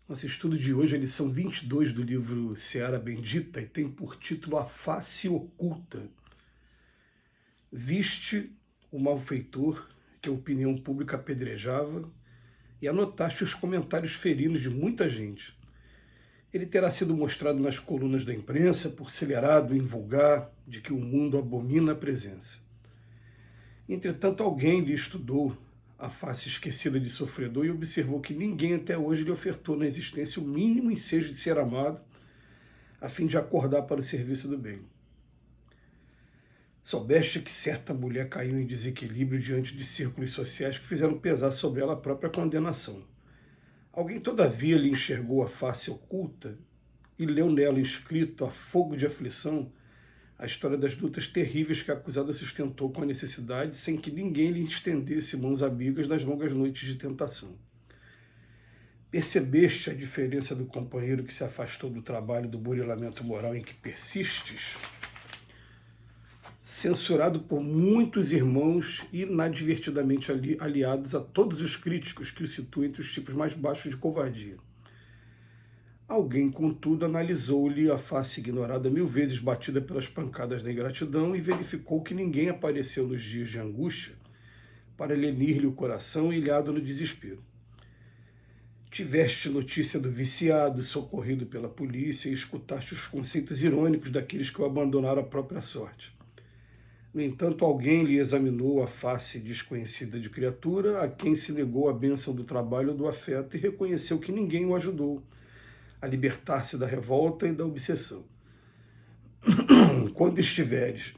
Nosso estudo de hoje é a lição 22 do livro Seara Bendita e tem por título A Face Oculta. Viste o malfeitor que a opinião pública apedrejava e anotaste os comentários ferinos de muita gente. Ele terá sido mostrado nas colunas da imprensa por celerado em vulgar de que o mundo abomina a presença. Entretanto, alguém lhe estudou a face esquecida de sofredor e observou que ninguém até hoje lhe ofertou na existência o mínimo ensejo de ser amado, a fim de acordar para o serviço do bem. Soubeste que certa mulher caiu em desequilíbrio diante de círculos sociais que fizeram pesar sobre ela a própria condenação. Alguém, todavia, lhe enxergou a face oculta e leu nela escrito a fogo de aflição a história das lutas terríveis que a acusada sustentou com a necessidade, sem que ninguém lhe estendesse mãos amigas nas longas noites de tentação. Percebeste a diferença do companheiro que se afastou do trabalho do burilamento moral em que persistes? Censurado por muitos irmãos inadvertidamente aliados a todos os críticos que o situam entre os tipos mais baixos de covardia. Alguém, contudo, analisou-lhe a face ignorada 1000 vezes batida pelas pancadas da ingratidão e verificou que ninguém apareceu nos dias de angústia para lenir-lhe o coração ilhado no desespero. Tiveste notícia do viciado socorrido pela polícia e escutaste os conceitos irônicos daqueles que o abandonaram à própria sorte. No entanto, alguém lhe examinou a face desconhecida de criatura, a quem se negou a bênção do trabalho ou do afeto e reconheceu que ninguém o ajudou a libertar-se da revolta e da obsessão. Quando estiveres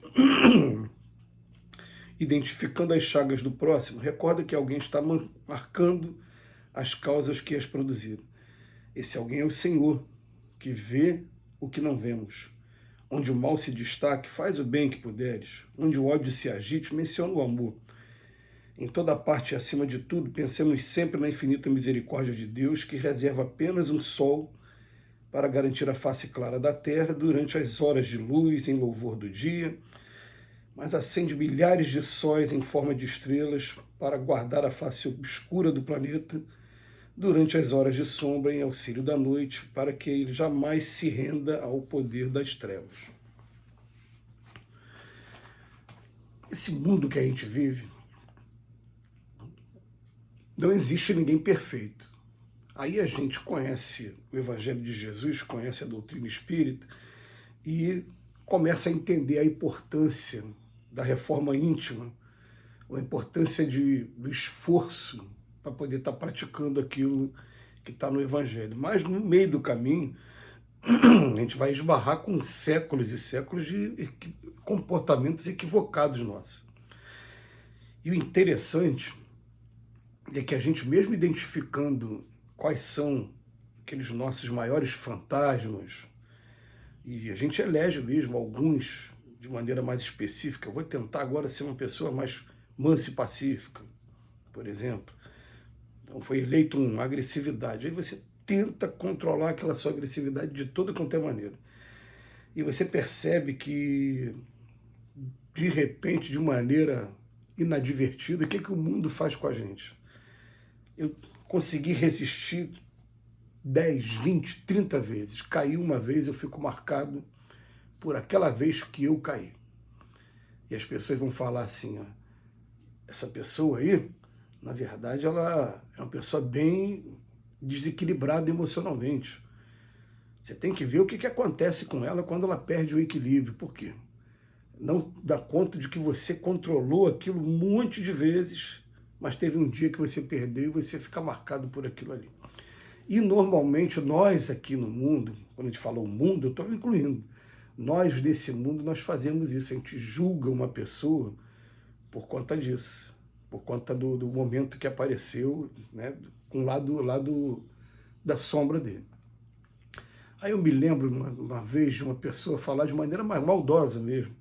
identificando as chagas do próximo, recorda que alguém está marcando as causas que as produziram. Esse alguém é o Senhor, que vê o que não vemos. Onde o mal se destaque, faz o bem que puderes. Onde o ódio se agite, menciona o amor. Em toda parte e acima de tudo, pensemos sempre na infinita misericórdia de Deus, que reserva apenas um sol para garantir a face clara da terra durante as horas de luz em louvor do dia, mas acende milhares de sóis em forma de estrelas para guardar a face obscura do planeta durante as horas de sombra em auxílio da noite, para que ele jamais se renda ao poder das trevas. Esse mundo que a gente vive, não existe ninguém perfeito. Aí a gente conhece o Evangelho de Jesus, conhece a doutrina espírita e começa a entender a importância da reforma íntima, a importância do esforço para poder estar praticando aquilo que está no Evangelho. Mas no meio do caminho, a gente vai esbarrar com séculos e séculos de comportamentos equivocados nossos. E o interessante é que a gente, mesmo identificando quais são aqueles nossos maiores fantasmas, e a gente elege mesmo alguns de maneira mais específica. Eu vou tentar agora ser uma pessoa mais mansa e pacífica, por exemplo. Então foi eleito uma agressividade. Aí você tenta controlar aquela sua agressividade de toda quanto é maneira. E você percebe que, de repente, de maneira inadvertida, o que o mundo faz com a gente? Eu consegui resistir 10, 20, 30 vezes. Caí uma vez, eu fico marcado por aquela vez que eu caí. E as pessoas vão falar assim, ó, essa pessoa aí, na verdade, ela é uma pessoa bem desequilibrada emocionalmente. Você tem que ver o que acontece com ela quando ela perde o equilíbrio. Por quê? Não dá conta de que você controlou aquilo um monte de vezes, mas teve um dia que você perdeu e você fica marcado por aquilo ali. E normalmente nós aqui no mundo, quando a gente fala o mundo, eu estou incluindo, nós desse mundo, nós fazemos isso, a gente julga uma pessoa por conta disso, por conta do momento que apareceu, né, com o lado da sombra dele. Aí eu me lembro uma vez de uma pessoa falar de maneira mais maldosa mesmo,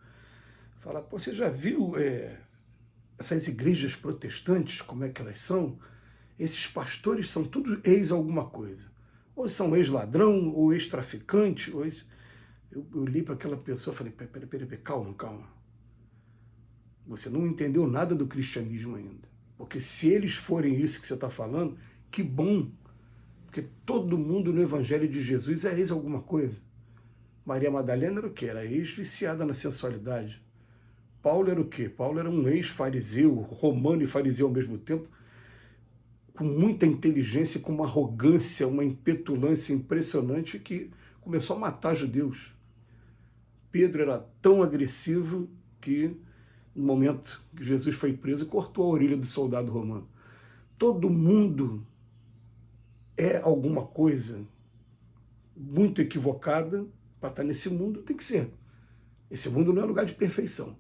falar, pô, você já viu essas igrejas protestantes, como é que elas são? Esses pastores são tudo ex alguma coisa. Ou são ex-ladrão, ou ex-traficante, ou ex... Eu olhei para aquela pessoa e falei, peraí, calma. Você não entendeu nada do cristianismo ainda. Porque se eles forem isso que você está falando, que bom. Porque todo mundo no Evangelho de Jesus é ex alguma coisa. Maria Madalena era o quê? Era ex-viciada na sensualidade. Paulo era o quê? Paulo era um ex-fariseu, romano e fariseu ao mesmo tempo, com muita inteligência, com uma arrogância, uma impetulância impressionante que começou a matar judeus. Pedro era tão agressivo que, no momento que Jesus foi preso, cortou a orelha do soldado romano. Todo mundo é alguma coisa muito equivocada para estar nesse mundo, tem que ser. Esse mundo não é lugar de perfeição.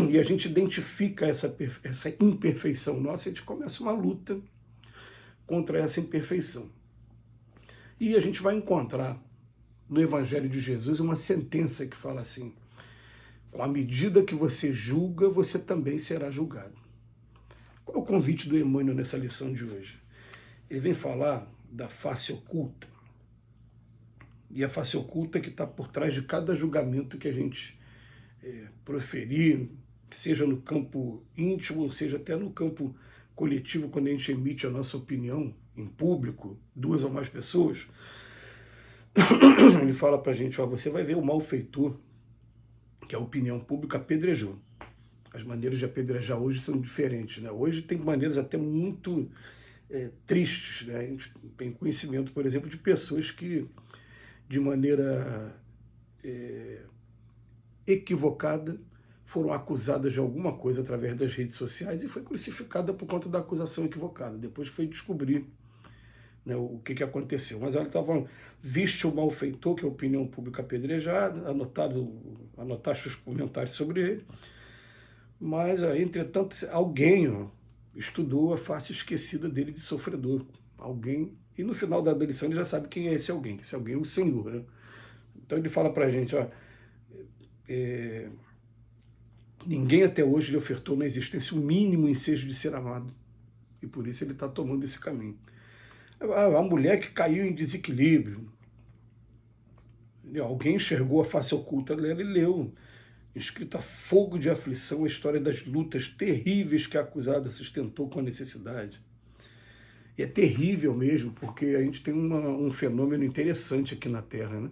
E a gente identifica essa imperfeição nossa e a gente começa uma luta contra essa imperfeição. E a gente vai encontrar no Evangelho de Jesus uma sentença que fala assim: com a medida que você julga, você também será julgado. Qual é o convite do Emmanuel nessa lição de hoje? Ele vem falar da face oculta. E a face oculta que está por trás de cada julgamento que a gente proferir, seja no campo íntimo, ou seja até no campo coletivo, quando a gente emite a nossa opinião em público, 2 ou mais pessoas. Ele fala para a gente, ó, você vai ver o malfeitor, que a opinião pública apedrejou. As maneiras de apedrejar hoje são diferentes, né? Hoje tem maneiras até muito tristes, né? A gente tem conhecimento, por exemplo, de pessoas que, de maneira equivocada, foram acusadas de alguma coisa através das redes sociais e foi crucificada por conta da acusação equivocada. Depois foi descobrir, né, o que aconteceu. Mas ela estava, viste o malfeitor, que é a opinião pública apedrejada, anotaste os comentários sobre ele, mas, entretanto, alguém estudou a face esquecida dele de sofredor. Alguém, e no final da lição ele já sabe quem é esse alguém, que esse alguém é o Senhor, né? Então ele fala para a gente, ó, ninguém até hoje lhe ofertou na existência o mínimo ensejo de ser amado. E por isso ele está tomando esse caminho. A mulher que caiu em desequilíbrio. Alguém enxergou a face oculta dela e leu, escrita fogo de aflição, a história das lutas terríveis que a acusada sustentou com a necessidade. E é terrível mesmo, porque a gente tem um fenômeno interessante aqui na Terra, né?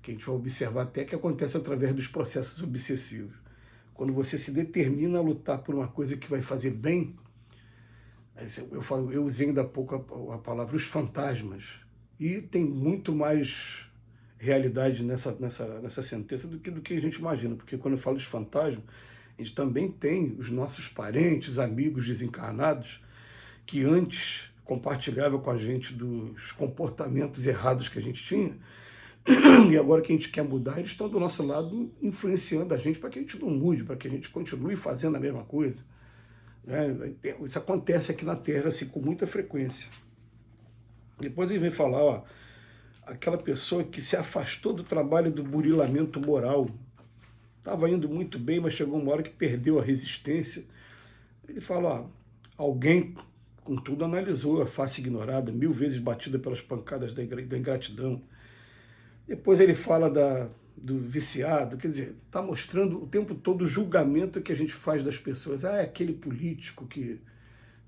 Que a gente vai observar até que acontece através dos processos obsessivos. Quando você se determina a lutar por uma coisa que vai fazer bem, eu usei ainda há pouco a palavra os fantasmas, e tem muito mais realidade nessa sentença do que a gente imagina, porque quando eu falo de fantasma, a gente também tem os nossos parentes, amigos desencarnados, que antes compartilhavam com a gente dos comportamentos errados que a gente tinha, e agora que a gente quer mudar, eles estão do nosso lado influenciando a gente para que a gente não mude, para que a gente continue fazendo a mesma coisa. Isso acontece aqui na Terra assim, com muita frequência. Depois ele vem falar, ó, aquela pessoa que se afastou do trabalho do burilamento moral, estava indo muito bem, mas chegou uma hora que perdeu a resistência. Ele fala, ó, alguém, contudo, analisou a face ignorada, 1000 vezes batida pelas pancadas da ingratidão. Depois ele fala do viciado, quer dizer, está mostrando o tempo todo o julgamento que a gente faz das pessoas. É aquele político que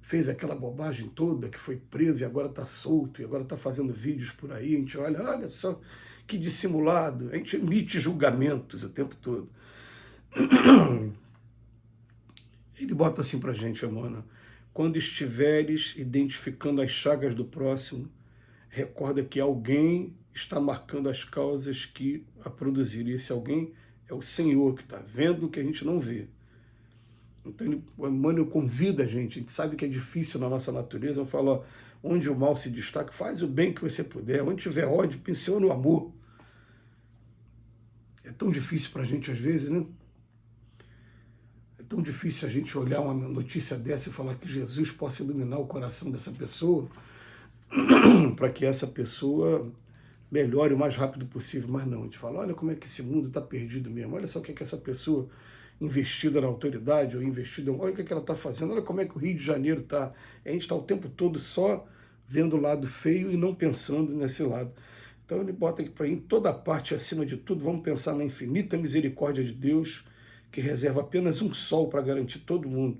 fez aquela bobagem toda, que foi preso e agora está solto, e agora está fazendo vídeos por aí, a gente olha só que dissimulado, a gente emite julgamentos o tempo todo. Ele bota assim para a gente, Emmanuel, quando estiveres identificando as chagas do próximo, recorda que alguém está marcando as causas que a produziram. E esse alguém é o Senhor, que está vendo o que a gente não vê. Então, o Emmanuel convida a gente sabe que é difícil na nossa natureza, eu falo, ó, onde o mal se destaca, faz o bem que você puder, onde tiver ódio, pensiona o amor. É tão difícil para a gente às vezes, né? É tão difícil a gente olhar uma notícia dessa e falar que Jesus possa iluminar o coração dessa pessoa, para que essa pessoa melhore o mais rápido possível, mas não, a gente fala, olha como é que esse mundo está perdido mesmo, olha só o que é que essa pessoa investida na autoridade, ou investida, olha o que é que ela está fazendo, olha como é que o Rio de Janeiro está, a gente está o tempo todo só vendo o lado feio e não pensando nesse lado. Então ele bota aqui para em toda parte, acima de tudo, vamos pensar na infinita misericórdia de Deus, que reserva apenas um sol para garantir todo mundo.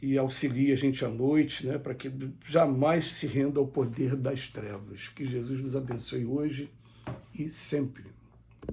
e auxilie a gente à noite, né, para que jamais se renda ao poder das trevas. Que Jesus nos abençoe hoje e sempre.